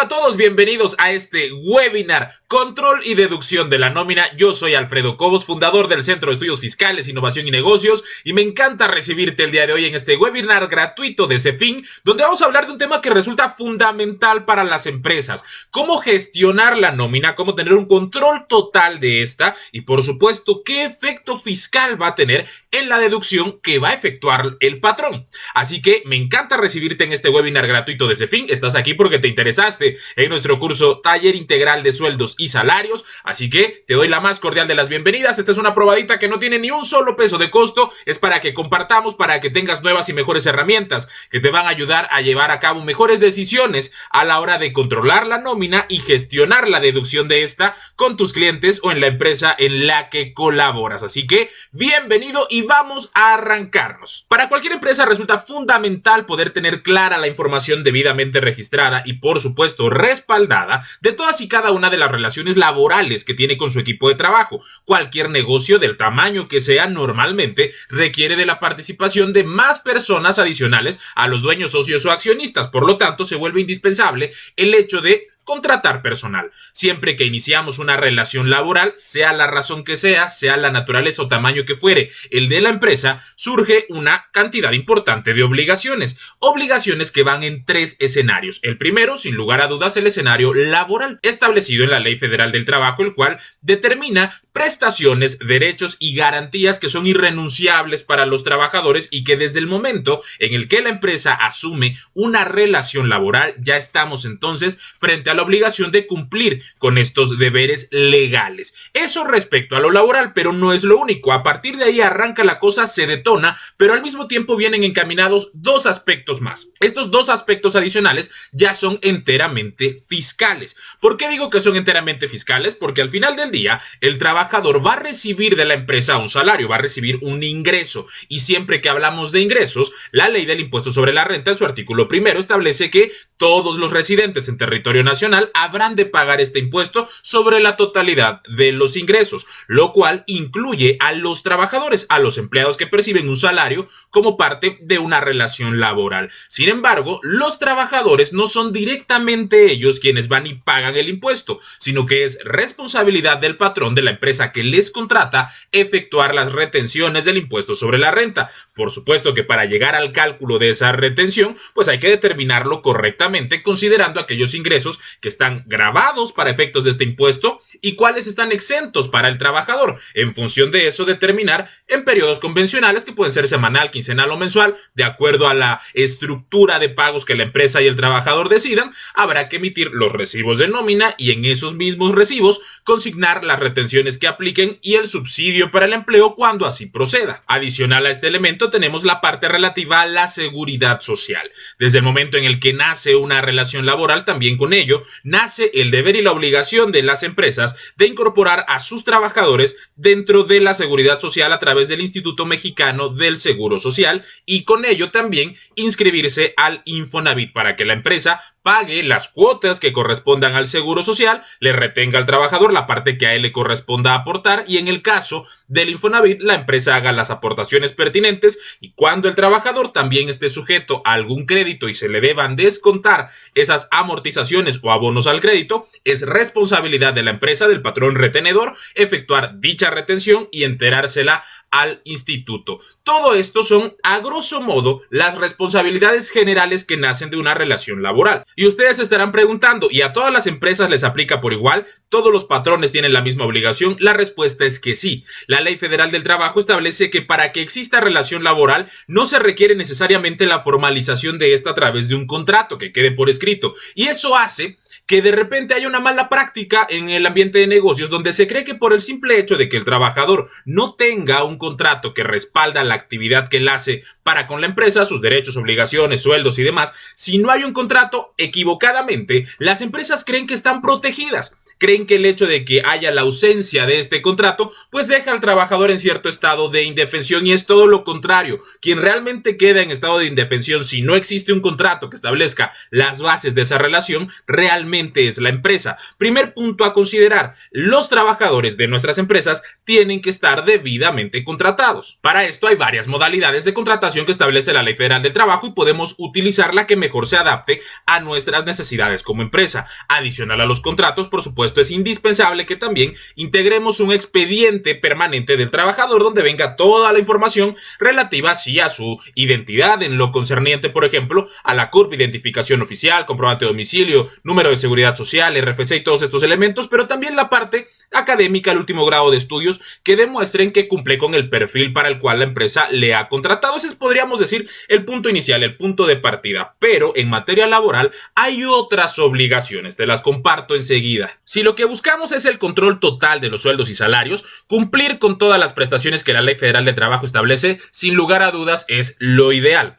Hola a todos, bienvenidos a este webinar Control y Deducción de la Nómina. Yo soy Alfredo Cobos, fundador del Centro de Estudios Fiscales, Innovación y Negocios, y me encanta recibirte el día de hoy en este webinar gratuito de CEFIN, donde vamos a hablar de un tema que resulta fundamental para las empresas: cómo gestionar la nómina, cómo tener un control total de esta y, por supuesto, qué efecto fiscal va a tener en la deducción que va a efectuar el patrón. Así que me encanta recibirte en este webinar gratuito de CEFIN. Estás aquí porque te interesaste en nuestro curso Taller Integral de Sueldos y Salarios, así que te doy la más cordial de las bienvenidas. Esta es una probadita que no tiene ni un solo peso de costo, es para que compartamos, para que tengas nuevas y mejores herramientas que te van a ayudar a llevar a cabo mejores decisiones a la hora de controlar la nómina y gestionar la deducción de esta con tus clientes o en la empresa en la que colaboras. Así que bienvenido y vamos a arrancarnos. Para cualquier empresa resulta fundamental poder tener clara la información debidamente registrada y, por supuesto, respaldada de todas y cada una de las relaciones laborales que tiene con su equipo de trabajo. Cualquier negocio, del tamaño que sea, normalmente requiere de la participación de más personas adicionales a los dueños, socios o accionistas. Por lo tanto, se vuelve indispensable el hecho de contratar personal. Siempre que iniciamos una relación laboral, sea la razón que sea la naturaleza o tamaño que fuere el de la empresa, surge una cantidad importante de obligaciones. Obligaciones que van en tres escenarios. El primero, sin lugar a dudas, el escenario laboral, establecido en la Ley Federal del Trabajo, el cual determina prestaciones, derechos y garantías que son irrenunciables para los trabajadores y que desde el momento en el que la empresa asume una relación laboral, ya estamos entonces frente a la obligación de cumplir con estos deberes legales. Eso respecto a lo laboral, pero no es lo único. A partir de ahí arranca la cosa, se detona, pero al mismo tiempo vienen encaminados dos aspectos más. Estos dos aspectos adicionales ya son enteramente fiscales. ¿Por qué digo que son enteramente fiscales? Porque al final del día el trabajador va a recibir de la empresa un salario, va a recibir un ingreso, y siempre que hablamos de ingresos, la ley del impuesto sobre la renta en su artículo primero establece que todos los residentes en territorio nacional habrán de pagar este impuesto sobre la totalidad de los ingresos, lo cual incluye a los trabajadores, a los empleados que perciben un salario como parte de una relación laboral. Sin embargo, los trabajadores no son directamente ellos quienes van y pagan el impuesto, sino que es responsabilidad del patrón de la empresa que les contrata efectuar las retenciones del impuesto sobre la renta. Por supuesto que para llegar al cálculo de esa retención, pues hay que determinarlo correctamente considerando aquellos ingresos que están grabados para efectos de este impuesto y cuáles están exentos para el trabajador. En función de eso, determinar en periodos convencionales, que pueden ser semanal, quincenal o mensual, de acuerdo a la estructura de pagos que la empresa y el trabajador decidan, habrá que emitir los recibos de nómina y en esos mismos recibos consignar las retenciones que apliquen y el subsidio para el empleo cuando así proceda. Adicional a este elemento tenemos la parte relativa a la seguridad social. Desde el momento en el que nace una relación laboral, también con ello nace el deber y la obligación de las empresas de incorporar a sus trabajadores dentro de la seguridad social a través del Instituto Mexicano del Seguro Social y con ello también inscribirse al Infonavit para que la empresa pague las cuotas que correspondan al seguro social, le retenga al trabajador la parte que a él le corresponda aportar y en el caso del Infonavit la empresa haga las aportaciones pertinentes y cuando el trabajador también esté sujeto a algún crédito y se le deban descontar esas amortizaciones o abonos al crédito, es responsabilidad de la empresa, del patrón retenedor, efectuar dicha retención y enterársela al instituto. Todo esto son, a grosso modo, las responsabilidades generales que nacen de una relación laboral. Y ustedes se estarán preguntando, ¿y a todas las empresas les aplica por igual? ¿Todos los patrones tienen la misma obligación? La respuesta es que sí. La Ley Federal del Trabajo establece que para que exista relación laboral no se requiere necesariamente la formalización de esta a través de un contrato que quede por escrito. Y eso hace que de repente haya una mala práctica en el ambiente de negocios donde se cree que por el simple hecho de que el trabajador no tenga un contrato que respalda la actividad que él hace para con la empresa, sus derechos, obligaciones, sueldos y demás, si no hay un contrato, equivocadamente, las empresas creen que están protegidas. creen que el hecho de que haya la ausencia de este contrato pues deja al trabajador en cierto estado de indefensión, y es todo lo contrario. Quien realmente queda en estado de indefensión si no existe un contrato que establezca las bases de esa relación realmente es la empresa. Primer punto a considerar: los trabajadores de nuestras empresas tienen que estar debidamente contratados. Para esto hay varias modalidades de contratación que establece la Ley Federal del Trabajo y podemos utilizar la que mejor se adapte a nuestras necesidades como empresa. Adicional a los contratos, por supuesto, es indispensable que también integremos un expediente permanente del trabajador donde venga toda la información relativa a su identidad en lo concerniente, por ejemplo, a la CURP, identificación oficial, comprobante de domicilio, número de seguridad social, RFC y todos estos elementos, pero también la parte académica, el último grado de estudios que demuestren que cumple con el perfil para el cual la empresa le ha contratado. Ese es, podríamos decir, el punto inicial, el punto de partida. Pero en materia laboral hay otras obligaciones, te las comparto enseguida. Si lo que buscamos es el control total de los sueldos y salarios, cumplir con todas las prestaciones que la Ley Federal del Trabajo establece, sin lugar a dudas, es lo ideal.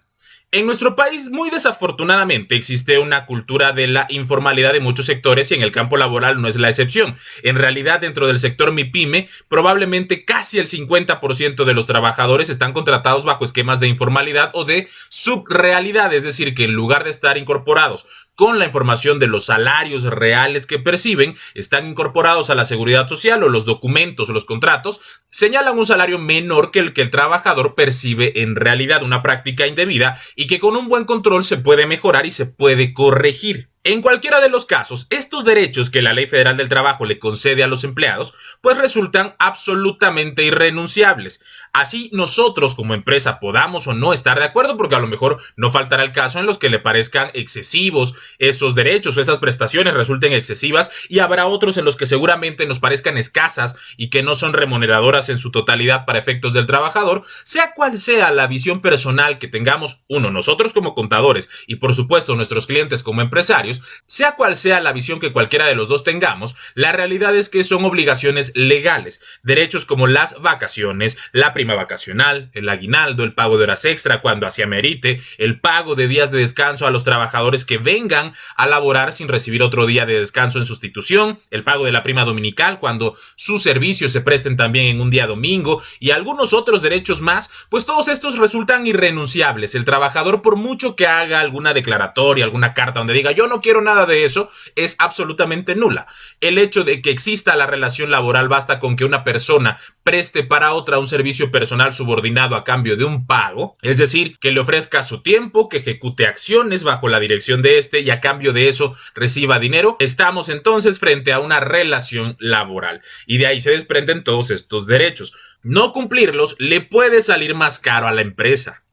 En nuestro país, muy desafortunadamente, existe una cultura de la informalidad de muchos sectores y en el campo laboral no es la excepción. En realidad, dentro del sector MIPYME, probablemente casi el 50% de los trabajadores están contratados bajo esquemas de informalidad o de subrealidad, es decir, que en lugar de estar incorporados con la información de los salarios reales que perciben, están incorporados a la seguridad social o los documentos o los contratos señalan un salario menor que el trabajador percibe en realidad, una práctica indebida y que con un buen control se puede mejorar y se puede corregir. En cualquiera de los casos, estos derechos que la Ley Federal del Trabajo le concede a los empleados, pues resultan absolutamente irrenunciables. Así nosotros como empresa podamos o no estar de acuerdo, porque a lo mejor no faltará el caso en los que le parezcan excesivos esos derechos o esas prestaciones resulten excesivas, y habrá otros en los que seguramente nos parezcan escasas y que no son remuneradoras en su totalidad para efectos del trabajador. Sea cual sea la visión personal que tengamos, nosotros como contadores y por supuesto nuestros clientes como empresarios, sea cual sea la visión que cualquiera de los dos tengamos, la realidad es que son obligaciones legales. Derechos como las vacaciones, la prima vacacional, el aguinaldo, el pago de horas extra cuando así amerite, el pago de días de descanso a los trabajadores que vengan a laborar sin recibir otro día de descanso en sustitución, el pago de la prima dominical cuando sus servicios se presten también en un día domingo y algunos otros derechos más, pues todos estos resultan irrenunciables. El trabajador, por mucho que haga alguna declaratoria, alguna carta donde diga yo no quiero nada de eso, es absolutamente nula. El hecho de que exista la relación laboral basta con que una persona preste para otra un servicio personal subordinado a cambio de un pago, es decir, que le ofrezca su tiempo, que ejecute acciones bajo la dirección de este y a cambio de eso reciba dinero. Estamos entonces frente a una relación laboral y de ahí se desprenden todos estos derechos. No cumplirlos le puede salir más caro a la empresa.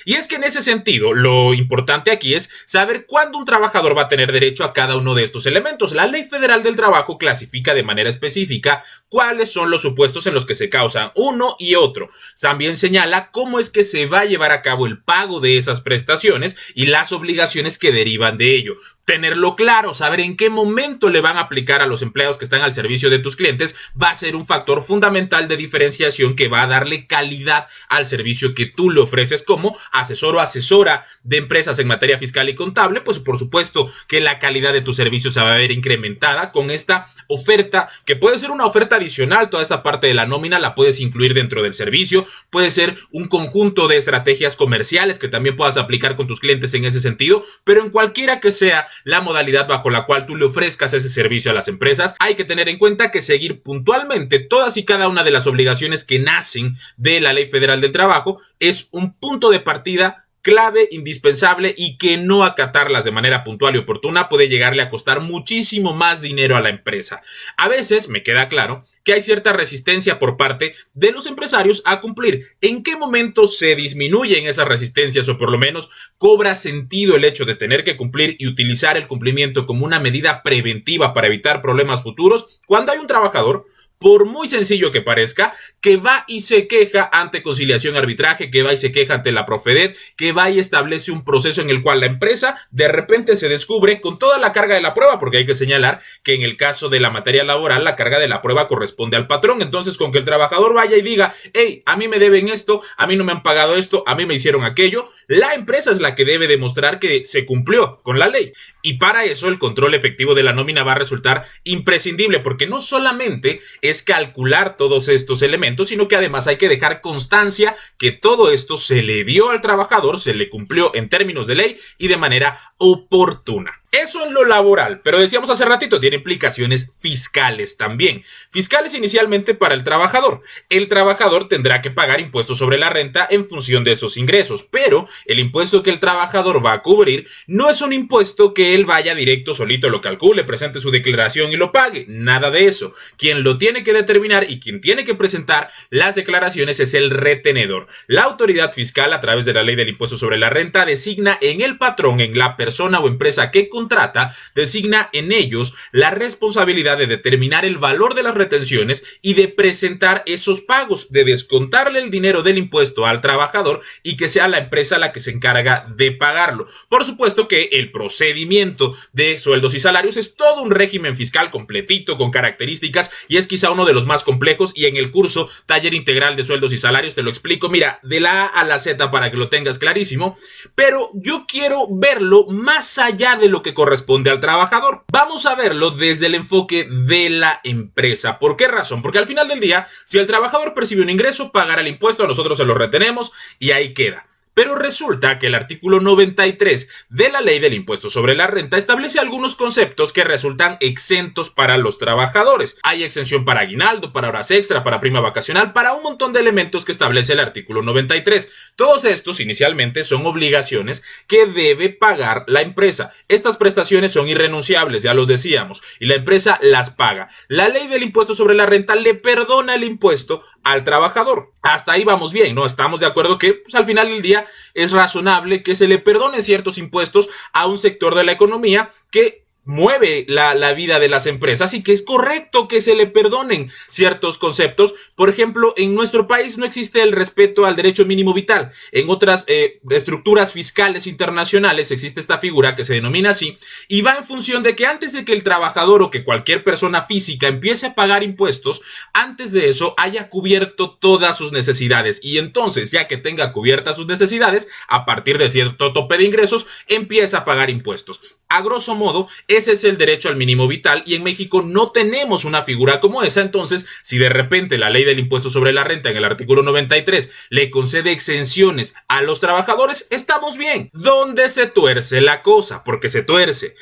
Y es que en ese sentido, lo importante aquí es saber cuándo un trabajador va a tener derecho a cada uno de estos elementos. La Ley Federal del Trabajo clasifica de manera específica cuáles son los supuestos en los que se causan uno y otro. También señala cómo es que se va a llevar a cabo el pago de esas prestaciones y las obligaciones que derivan de ello. Tenerlo claro, saber en qué momento le van a aplicar a los empleados que están al servicio de tus clientes va a ser un factor fundamental de diferenciación que va a darle calidad al servicio que tú le ofreces como asesor o asesora de empresas en materia fiscal y contable. Pues por supuesto que la calidad de tu servicio se va a ver incrementada con esta oferta, que puede ser una oferta adicional. Toda esta parte de la nómina la puedes incluir dentro del servicio, puede ser un conjunto de estrategias comerciales que también puedas aplicar con tus clientes en ese sentido, pero en cualquiera que sea la modalidad bajo la cual tú le ofrezcas ese servicio a las empresas, hay que tener en cuenta que seguir puntualmente todas y cada una de las obligaciones que nacen de la Ley Federal del Trabajo es un punto de partida clave, indispensable, y que no acatarlas de manera puntual y oportuna puede llegarle a costar muchísimo más dinero a la empresa. A veces me queda claro que hay cierta resistencia por parte de los empresarios a cumplir. ¿En qué momento se disminuyen esas resistencias o por lo menos cobra sentido el hecho de tener que cumplir y utilizar el cumplimiento como una medida preventiva para evitar problemas futuros? Cuando hay un trabajador por muy sencillo que parezca, que va y se queja ante conciliación y arbitraje, que va y se queja ante la Profedet, que va y establece un proceso en el cual la empresa de repente se descubre con toda la carga de la prueba, porque hay que señalar que en el caso de la materia laboral la carga de la prueba corresponde al patrón. Entonces, con que el trabajador vaya y diga, hey, a mí me deben esto, a mí no me han pagado esto, a mí me hicieron aquello, la empresa es la que debe demostrar que se cumplió con la ley. Y para eso el control efectivo de la nómina va a resultar imprescindible, porque no solamente es calcular todos estos elementos, sino que además hay que dejar constancia que todo esto se le dio al trabajador, se le cumplió en términos de ley y de manera oportuna. Eso en lo laboral, pero decíamos hace ratito, tiene implicaciones fiscales también. Fiscales inicialmente para el trabajador. El trabajador tendrá que pagar impuestos sobre la renta en función de esos ingresos, pero el impuesto que el trabajador va a cubrir no es un impuesto que él vaya directo, solito lo calcule, presente su declaración y lo pague. Nada de eso. Quien lo tiene que determinar y quien tiene que presentar las declaraciones es el retenedor. La autoridad fiscal, a través de la ley del impuesto sobre la renta, designa en el patrón, en la persona o empresa que contrata, designa en ellos la responsabilidad de determinar el valor de las retenciones y de presentar esos pagos, de descontarle el dinero del impuesto al trabajador y que sea la empresa la que se encarga de pagarlo. Por supuesto que el procedimiento de sueldos y salarios es todo un régimen fiscal completito, con características, y es quizá uno de los más complejos, y en el curso Taller Integral de Sueldos y Salarios te lo explico, mira, de la A a la Z para que lo tengas clarísimo, pero yo quiero verlo más allá de lo que corresponde al trabajador. Vamos a verlo desde el enfoque de la empresa. ¿Por qué razón? Porque al final del día, si el trabajador percibe un ingreso, pagará el impuesto, nosotros se lo retenemos y ahí queda. Pero resulta que el artículo 93 de la ley del impuesto sobre la renta establece algunos conceptos que resultan exentos para los trabajadores. Hay exención para aguinaldo, para horas extra, para prima vacacional, para un montón de elementos que establece el artículo 93. Todos estos inicialmente son obligaciones que debe pagar la empresa. Estas prestaciones son irrenunciables, ya los decíamos, y la empresa las paga. La ley del impuesto sobre la renta le perdona el impuesto al trabajador. Hasta ahí vamos bien, ¿no? Estamos de acuerdo que pues, al final del día es razonable que se le perdonen ciertos impuestos a un sector de la economía que mueve la vida de las empresas, y que es correcto que se le perdonen ciertos conceptos. Por ejemplo, en nuestro país no existe el respeto al derecho mínimo vital. En otras estructuras fiscales internacionales existe esta figura que se denomina así, y va en función de que antes de que el trabajador o que cualquier persona física empiece a pagar impuestos, antes de eso haya cubierto todas sus necesidades, y entonces ya que tenga cubiertas sus necesidades, a partir de cierto tope de ingresos, empieza a pagar impuestos. A grosso modo, ese es el derecho al mínimo vital, y en México no tenemos una figura como esa. Entonces, si de repente la ley del impuesto sobre la renta en el artículo 93 le concede exenciones a los trabajadores, estamos bien. ¿Dónde se tuerce la cosa? Porque se tuerce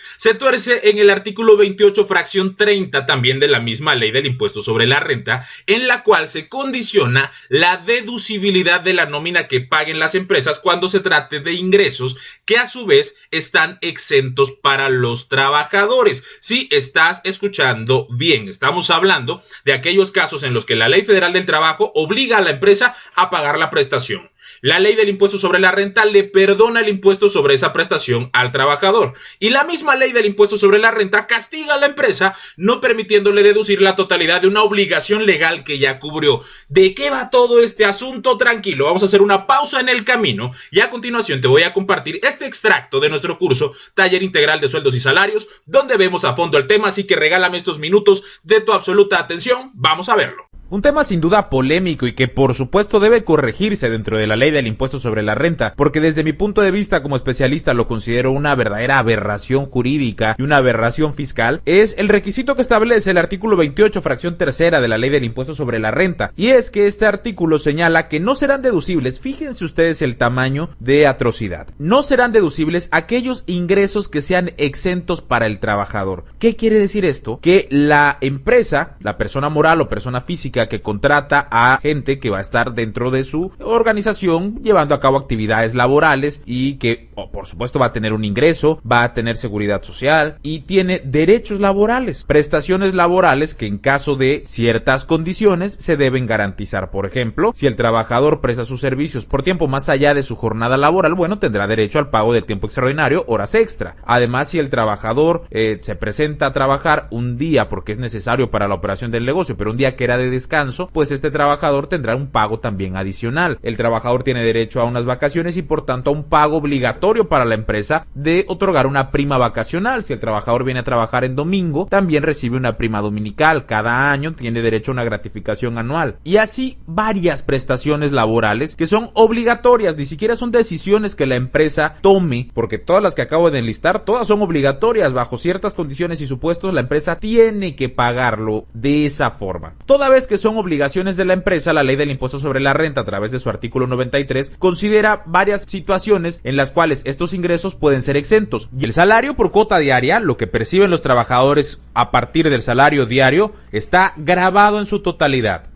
en el artículo 28 fracción 30 también de la misma ley del impuesto sobre la renta, en la cual se condiciona la deducibilidad de la nómina que paguen las empresas cuando se trate de ingresos que a su vez están exentos para los trabajadores. Si estás escuchando bien, estamos hablando de aquellos casos en los que la Ley Federal del Trabajo obliga a la empresa a pagar la prestación. La ley del impuesto sobre la renta le perdona el impuesto sobre esa prestación al trabajador, y la misma ley del impuesto sobre la renta castiga a la empresa no permitiéndole deducir la totalidad de una obligación legal que ya cubrió. ¿De qué va todo este asunto? Tranquilo, vamos a hacer una pausa en el camino y a continuación te voy a compartir este extracto de nuestro curso Taller Integral de Sueldos y Salarios, donde vemos a fondo el tema, así que regálame estos minutos de tu absoluta atención. Vamos a verlo. Un tema sin duda polémico y que por supuesto debe corregirse dentro de la ley del impuesto sobre la renta, porque desde mi punto de vista como especialista lo considero una verdadera aberración jurídica y una aberración fiscal, es el requisito que establece el artículo 28 fracción tercera de la ley del impuesto sobre la renta, y es que este artículo señala que no serán deducibles, fíjense ustedes el tamaño de atrocidad, no serán deducibles aquellos ingresos que sean exentos para el trabajador. ¿Qué quiere decir esto? Que la empresa, la persona moral o persona física significa que contrata a gente que va a estar dentro de su organización llevando a cabo actividades laborales y que, por supuesto, va a tener un ingreso, va a tener seguridad social y tiene derechos laborales, prestaciones laborales que en caso de ciertas condiciones se deben garantizar. Por ejemplo, si el trabajador presta sus servicios por tiempo más allá de su jornada laboral, bueno, tendrá derecho al pago del tiempo extraordinario, horas extra. Además, si el trabajador se presenta a trabajar un día porque es necesario para la operación del negocio, pero un día que era de descanso, pues este trabajador tendrá un pago también adicional. El trabajador tiene derecho a unas vacaciones y por tanto a un pago obligatorio para la empresa de otorgar una prima vacacional. Si el trabajador viene a trabajar en domingo, también recibe una prima dominical. Cada año tiene derecho a una gratificación anual. Y así varias prestaciones laborales que son obligatorias, ni siquiera son decisiones que la empresa tome, porque todas las que acabo de enlistar, todas son obligatorias. Bajo ciertas condiciones y supuestos, la empresa tiene que pagarlo de esa forma. Toda vez que son obligaciones de la empresa, la ley del impuesto sobre la renta, a través de su artículo 93, considera varias situaciones en las cuales estos ingresos pueden ser exentos. Y el salario por cuota diaria, lo que perciben los trabajadores a partir del salario diario, está grabado en su totalidad.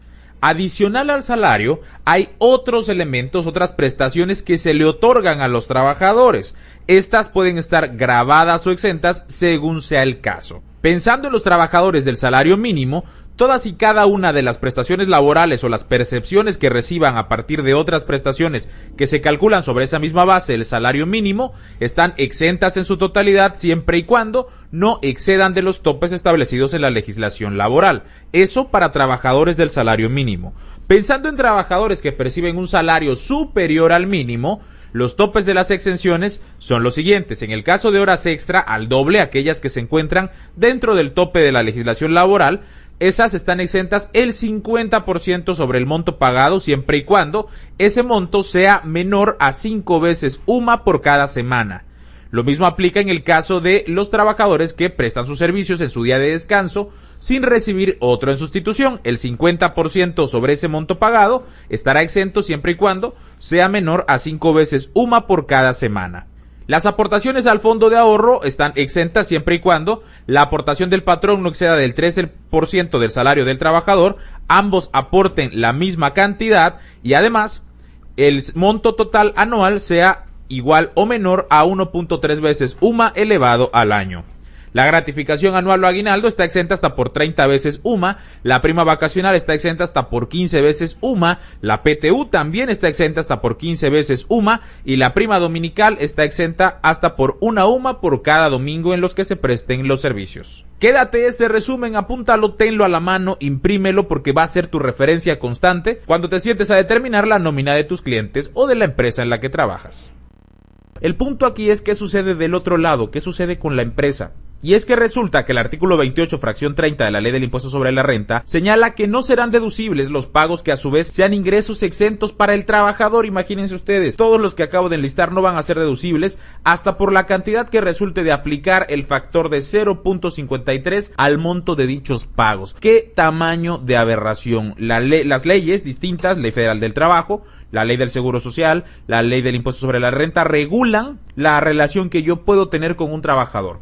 Adicional al salario, hay otros elementos, otras prestaciones que se le otorgan a los trabajadores. Estas pueden estar grabadas o exentas según sea el caso. Pensando en los trabajadores del salario mínimo, todas y cada una de las prestaciones laborales o las percepciones que reciban a partir de otras prestaciones que se calculan sobre esa misma base del salario mínimo están exentas en su totalidad siempre y cuando no excedan de los topes establecidos en la legislación laboral. Eso para trabajadores del salario mínimo. Pensando en trabajadores que perciben un salario superior al mínimo, los topes de las exenciones son los siguientes. En el caso de horas extra, al doble, aquellas que se encuentran dentro del tope de la legislación laboral, esas están exentas el 50% sobre el monto pagado siempre y cuando ese monto sea menor a 5 veces UMA por cada semana. Lo mismo aplica en el caso de los trabajadores que prestan sus servicios en su día de descanso sin recibir otro en sustitución. El 50% sobre ese monto pagado estará exento siempre y cuando sea menor a 5 veces UMA por cada semana. Las aportaciones al fondo de ahorro están exentas siempre y cuando la aportación del patrón no exceda del 13% del salario del trabajador, ambos aporten la misma cantidad y además el monto total anual sea igual o menor a 1.3 veces UMA elevado al año. La gratificación anual o aguinaldo está exenta hasta por 30 veces UMA, la prima vacacional está exenta hasta por 15 veces UMA, la PTU también está exenta hasta por 15 veces UMA y la prima dominical está exenta hasta por una UMA por cada domingo en los que se presten los servicios. Quédate este resumen, apúntalo, tenlo a la mano, imprímelo porque va a ser tu referencia constante cuando te sientes a determinar la nómina de tus clientes o de la empresa en la que trabajas. El punto aquí es qué sucede del otro lado, qué sucede con la empresa. Y es que resulta que el artículo 28, fracción 30 de la ley del impuesto sobre la renta señala que no serán deducibles los pagos que a su vez sean ingresos exentos para el trabajador. Imagínense ustedes, todos los que acabo de enlistar no van a ser deducibles hasta por la cantidad que resulte de aplicar el factor de 0.53 al monto de dichos pagos. ¿Qué tamaño de aberración? Las leyes distintas, Ley Federal del Trabajo, la ley del Seguro Social, la ley del impuesto sobre la renta, regulan la relación que yo puedo tener con un trabajador.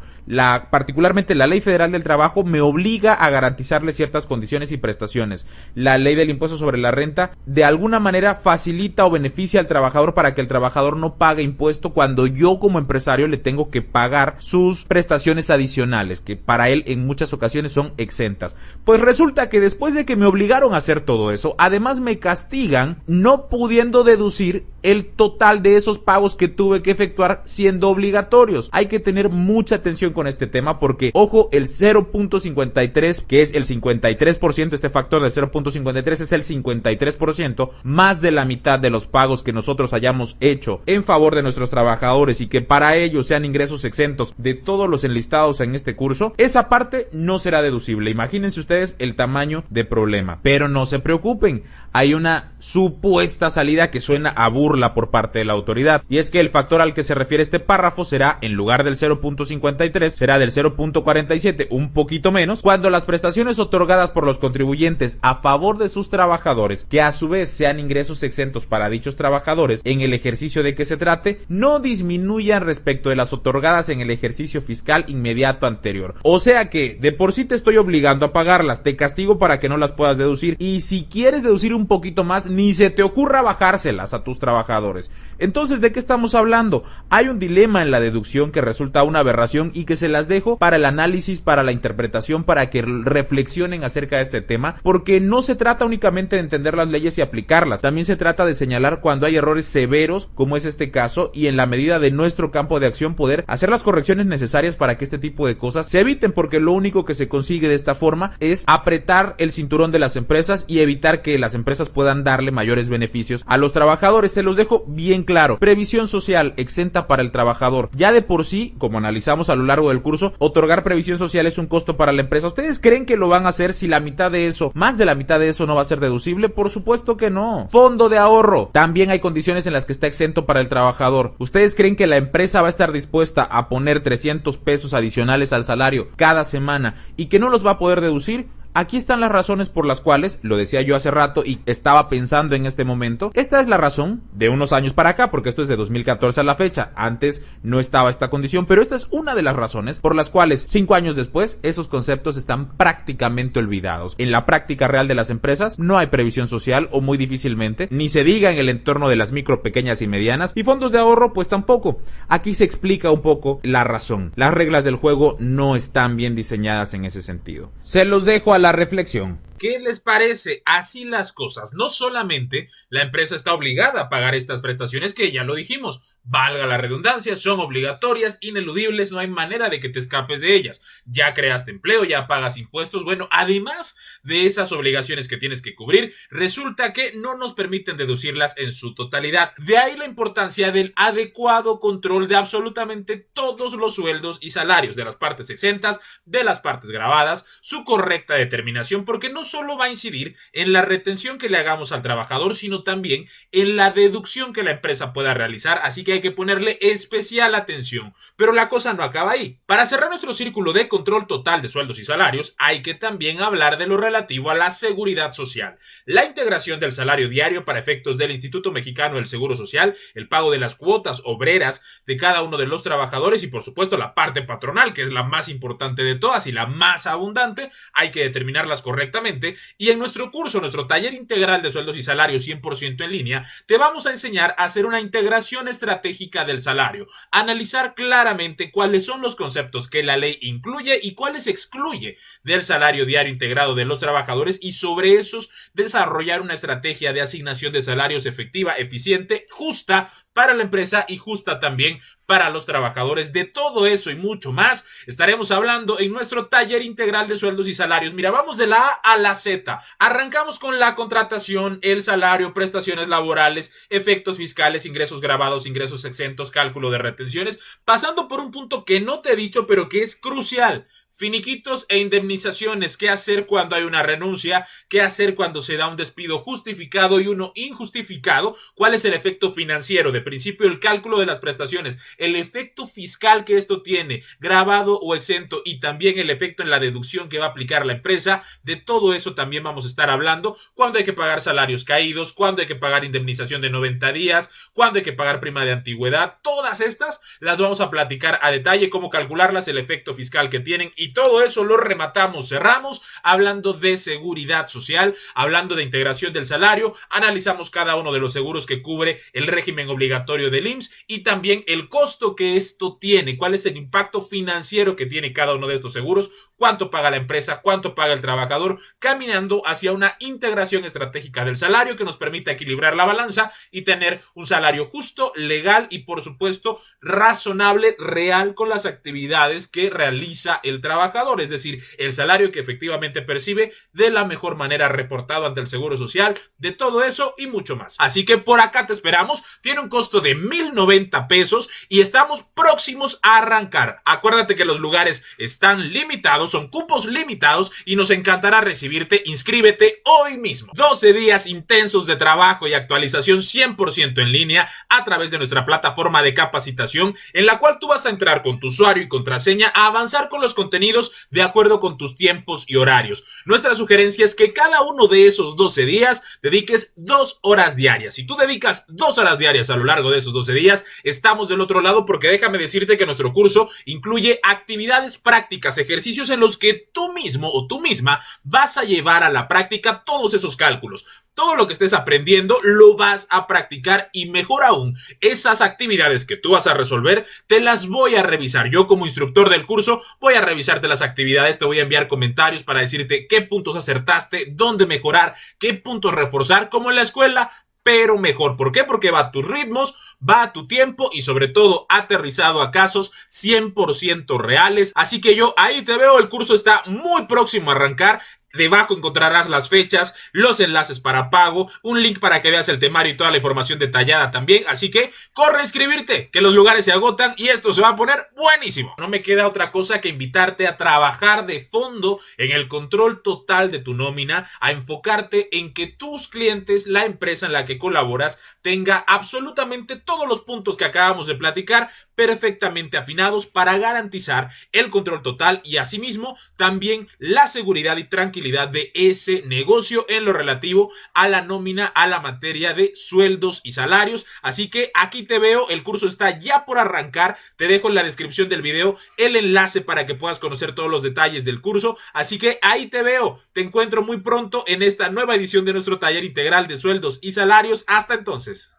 Particularmente la ley federal del trabajo me obliga a garantizarle ciertas condiciones y prestaciones. La ley del impuesto sobre la renta de alguna manera facilita o beneficia al trabajador para que el trabajador no pague impuesto cuando yo como empresario le tengo que pagar sus prestaciones adicionales, que para él en muchas ocasiones son exentas. Pues resulta que después de que me obligaron a hacer todo eso, además me castigan no pudiendo deducir el total de esos pagos que tuve que efectuar siendo obligatorios. Hay que tener mucha atención con este tema porque, ojo, el 0.53, que es el 53%, este factor del 0.53 es el 53%, más de la mitad de los pagos que nosotros hayamos hecho en favor de nuestros trabajadores y que para ellos sean ingresos exentos de todos los enlistados en este curso, esa parte no será deducible. Imagínense ustedes el tamaño de problema. Pero no se preocupen, hay una supuesta salida que suena a burla por parte de la autoridad, y es que el factor al que se refiere este párrafo será, en lugar del 0.53, 2023 será del 0.47, un poquito menos, cuando las prestaciones otorgadas por los contribuyentes a favor de sus trabajadores, que a su vez sean ingresos exentos para dichos trabajadores en el ejercicio de que se trate, no disminuyan respecto de las otorgadas en el ejercicio fiscal inmediato anterior. O sea que, de por sí te estoy obligando a pagarlas, te castigo para que no las puedas deducir, y si quieres deducir un poquito más, ni se te ocurra bajárselas a tus trabajadores. Entonces, ¿de qué estamos hablando? Hay un dilema en la deducción que resulta una aberración y que se las dejo para el análisis, para la interpretación, para que reflexionen acerca de este tema, porque no se trata únicamente de entender las leyes y aplicarlas, también se trata de señalar cuando hay errores severos, como es este caso, y en la medida de nuestro campo de acción poder hacer las correcciones necesarias para que este tipo de cosas se eviten, porque lo único que se consigue de esta forma es apretar el cinturón de las empresas y evitar que las empresas puedan darle mayores beneficios a los trabajadores. Se los dejo bien claro: previsión social exenta para el trabajador. Ya de por sí, como analizamos a lo largo del curso, otorgar previsión social es un costo para la empresa. ¿Ustedes creen que lo van a hacer si la mitad de eso, más de la mitad de eso, no va a ser deducible? Por supuesto que no. Fondo de ahorro. También hay condiciones en las que está exento para el trabajador. ¿Ustedes creen que la empresa va a estar dispuesta a poner 300 pesos adicionales al salario cada semana y que no los va a poder deducir? Aquí están las razones por las cuales, lo decía yo hace rato y estaba pensando en este momento, esta es la razón de unos años para acá, porque esto es de 2014 a la fecha, antes no estaba esta condición, pero esta es una de las razones por las cuales 5 años después esos conceptos están prácticamente olvidados. En la práctica real de las empresas no hay previsión social, o muy difícilmente, ni se diga en el entorno de las micro, pequeñas y medianas, y fondos de ahorro pues tampoco. Aquí se explica un poco la razón. Las reglas del juego no están bien diseñadas en ese sentido. Se los dejo a la reflexión. ¿Qué les parece? Así las cosas. No solamente la empresa está obligada a pagar estas prestaciones, que ya lo dijimos, valga la redundancia, son obligatorias, ineludibles, no hay manera de que te escapes de ellas. Ya creaste empleo, ya pagas impuestos. Bueno, además de esas obligaciones que tienes que cubrir, resulta que no nos permiten deducirlas en su totalidad. De ahí la importancia del adecuado control de absolutamente todos los sueldos y salarios, de las partes exentas, de las partes gravadas, su correcta determinación, porque no solo va a incidir en la retención que le hagamos al trabajador, sino también en la deducción que la empresa pueda realizar, así que hay que ponerle especial atención. Pero la cosa no acaba ahí. Para cerrar nuestro círculo de control total de sueldos y salarios, hay que también hablar de lo relativo a la seguridad social. La integración del salario diario para efectos del Instituto Mexicano del Seguro Social, el pago de las cuotas obreras de cada uno de los trabajadores y por supuesto la parte patronal, que es la más importante de todas y la más abundante, hay que determinarlas correctamente. Y en nuestro curso, nuestro taller integral de sueldos y salarios 100% en línea, te vamos a enseñar a hacer una integración estratégica del salario, analizar claramente cuáles son los conceptos que la ley incluye y cuáles excluye del salario diario integrado de los trabajadores, y sobre esos desarrollar una estrategia de asignación de salarios efectiva, eficiente, justa para la empresa y justa también para los trabajadores. De todo eso y mucho más estaremos hablando en nuestro taller integral de sueldos y salarios. Mira, vamos de la A a la Z. Arrancamos con la contratación, el salario, prestaciones laborales, efectos fiscales, ingresos grabados, ingresos exentos, cálculo de retenciones, pasando por un punto que no te he dicho pero que es crucial: finiquitos e indemnizaciones. ¿Qué hacer cuando hay una renuncia? ¿Qué hacer cuando se da un despido justificado y uno injustificado? ¿Cuál es el efecto financiero? De principio, el cálculo de las prestaciones, el efecto fiscal que esto tiene, grabado o exento, y también el efecto en la deducción que va a aplicar la empresa. De todo eso también vamos a estar hablando. Cuándo hay que pagar salarios caídos, cuándo hay que pagar indemnización de 90 días, cuándo hay que pagar prima de antigüedad. Todas estas las vamos a platicar a detalle, cómo calcularlas, el efecto fiscal que tienen, y todo eso lo rematamos, cerramos hablando de seguridad social, hablando de integración del salario. Analizamos cada uno de los seguros que cubre el régimen obligatorio del IMSS y también el costo que esto tiene, cuál es el impacto financiero que tiene cada uno de estos seguros, cuánto paga la empresa, cuánto paga el trabajador, caminando hacia una integración estratégica del salario que nos permita equilibrar la balanza y tener un salario justo, legal y por supuesto razonable, real con las actividades que realiza el trabajador trabajador, es decir, el salario que efectivamente percibe de la mejor manera reportado ante el Seguro Social, de todo eso y mucho más. Así que por acá te esperamos, tiene un costo de 1,090 pesos y estamos próximos a arrancar. Acuérdate que los lugares están limitados, son cupos limitados y nos encantará recibirte. Inscríbete hoy mismo. 12 días intensos de trabajo y actualización 100% en línea a través de nuestra plataforma de capacitación, en la cual tú vas a entrar con tu usuario y contraseña a avanzar con los contenidos de acuerdo con tus tiempos y horarios. Nuestra sugerencia es que cada uno de esos 12 días dediques 2 horas diarias. Si tú dedicas 2 horas diarias a lo largo de esos 12 días, estamos del otro lado, porque déjame decirte que nuestro curso incluye actividades prácticas, ejercicios en los que tú mismo o tú misma vas a llevar a la práctica todos esos cálculos. Todo lo que estés aprendiendo lo vas a practicar y mejor aún, esas actividades que tú vas a resolver te las voy a revisar. Yo como instructor del curso voy a revisarte las actividades, te voy a enviar comentarios para decirte qué puntos acertaste, dónde mejorar, qué puntos reforzar, como en la escuela, pero mejor. ¿Por qué? Porque va a tus ritmos, va a tu tiempo y sobre todo aterrizado a casos 100% reales. Así que yo ahí te veo, el curso está muy próximo a arrancar. Debajo encontrarás las fechas, los enlaces para pago, un link para que veas el temario y toda la información detallada también. Así que corre a inscribirte, que los lugares se agotan y esto se va a poner buenísimo. No me queda otra cosa que invitarte a trabajar de fondo en el control total de tu nómina, a enfocarte en que tus clientes, la empresa en la que colaboras, tenga absolutamente todos los puntos que acabamos de platicar perfectamente afinados para garantizar el control total y asimismo también la seguridad y tranquilidad de ese negocio en lo relativo a la nómina, a la materia de sueldos y salarios. Así que aquí te veo, el curso está ya por arrancar, te dejo en la descripción del video el enlace para que puedas conocer todos los detalles del curso. Así que ahí te veo, te encuentro muy pronto en esta nueva edición de nuestro taller integral de sueldos y salarios. Hasta entonces.